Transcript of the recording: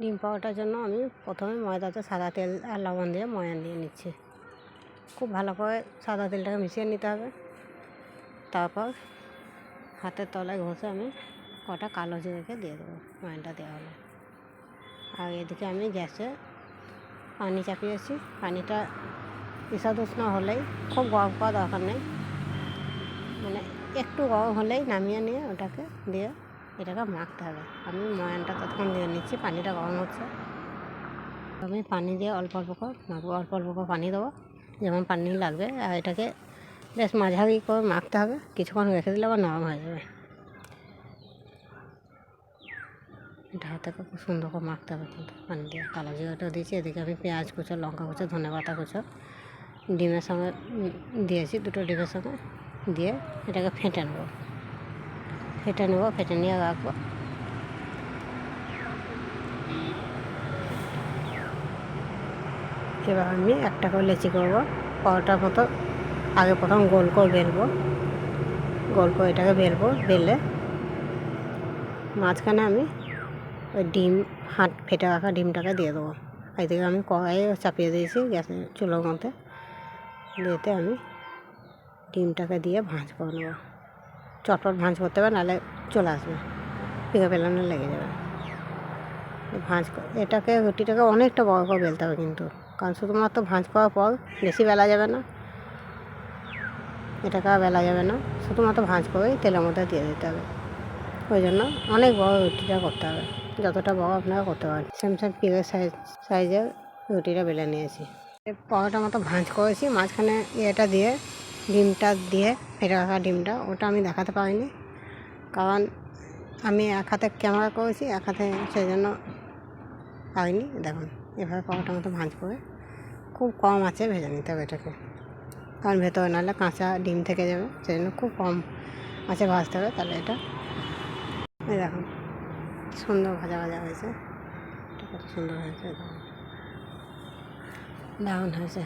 ডিম পাওয়াটার জন্য আমি প্রথমে ময়দাতে সাদা তেল আর লবণ দিয়ে ময়ান দিয়ে নিচ্ছি। খুব ভালো করে সাদা তেলটাকে মিশিয়ে নিতে হবে। তারপর হাতের তলায় ঘষে আমি কটা কালো জিরেকে দিয়ে দেবো ময়ানটা দেওয়া হলে। আর এদিকে আমি গ্যাসে পানি চাপিয়েছি। পানিটা ঈষৎ উষ্ণ হলেই, খুব গরম করা দরকার নেই, মানে একটু গরম হলেই নামিয়ে নিয়ে ওটাকে দিয়ে এটাকে মাখতে হবে। আমি ময়ানটা ততক্ষণ দিয়ে নিচ্ছি, পানিটা গরম হচ্ছে। আমি পানি দিয়ে অল্প অল্প করে মাখবো, অল্প অল্প করে পানি দেবো যেমন পানি লাগবে। আর এটাকে বেশ মাঝারি করে মাখতে হবে, কিছুক্ষণ রেখে দিলে আবার নরম হয়ে যাবে। এটা হাতে খুব সুন্দর করে মাখতে হবে কিন্তু পানি দিয়ে। কালো জিরাটাও দিয়েছি, এদিকে আমি পেঁয়াজ কুচো, লঙ্কা কুচো, ধনেপাতা কুচো ডিমের সঙ্গে দিয়েছি, দুটো ডিমের সঙ্গে দিয়ে এটাকে ফেটে নেবো। ফেটে নিয়ে রাখবো। এবার আমি একটা করে লেচি করবো পরোটার মতো। আগে প্রথম গোল করে বেলবো, গোল করে এটাকে বেলে মাঝখানে আমি ওই ডিম ফেটে রাখা ডিমটাকে দিয়ে দেবো। এদিকে আমি কড়াইয়ে চাপিয়ে দিয়েছি গ্যাসের চুলোর মধ্যে। দিয়েতে আমি ডিমটাকে দিয়ে ভাঁজ করে নেবো। চটপট ভাঁজ করতে হবে, নাহলে চলে আসবে, পিঠে বেলানো লেগে যাবে। এটাকে রুটিটাকে অনেকটা বড় করে বেলতে হবে কিন্তু, কারণ শুধুমাত্র ভাঁজ করার পর বেশি বেলা যাবে না, এটাকে আর বেলা যাবে না। শুধুমাত্র ভাঁজ করেই তেলের মধ্যে দিয়ে দিতে হবে। ওই জন্য অনেক বড় রুটিটা করতে হবে, যতটা বড় আপনারা করতে পারেন। সেম পিঠের সাইজের রুটিটা বেলে নিয়েছি। পরোটার মতো ভাঁজ করেছি, মাঝখানে এটা দিয়ে ডিমটা দিয়ে ফেটে রাখা ডিমটা, ওটা আমি দেখাতে পারিনি কারণ আমি এক হাতে ক্যামেরা করেছি, এক হাতে সেই জন্য পারিনি। দেখুন এভাবে পরোটার মতো ভাঁজ করে খুব কম আঁচে ভেজে নিতে হবে এটাকে, কারণ ভেতরে নাহলে কাঁচা ডিম থেকে যাবে, সেই জন্য খুব কম আঁচে ভাজতে হবে। তাহলে এটা এই দেখুন সুন্দর ভাজা হয়েছে, এটা কত সুন্দর হয়েছে, দারুণ হয়েছে।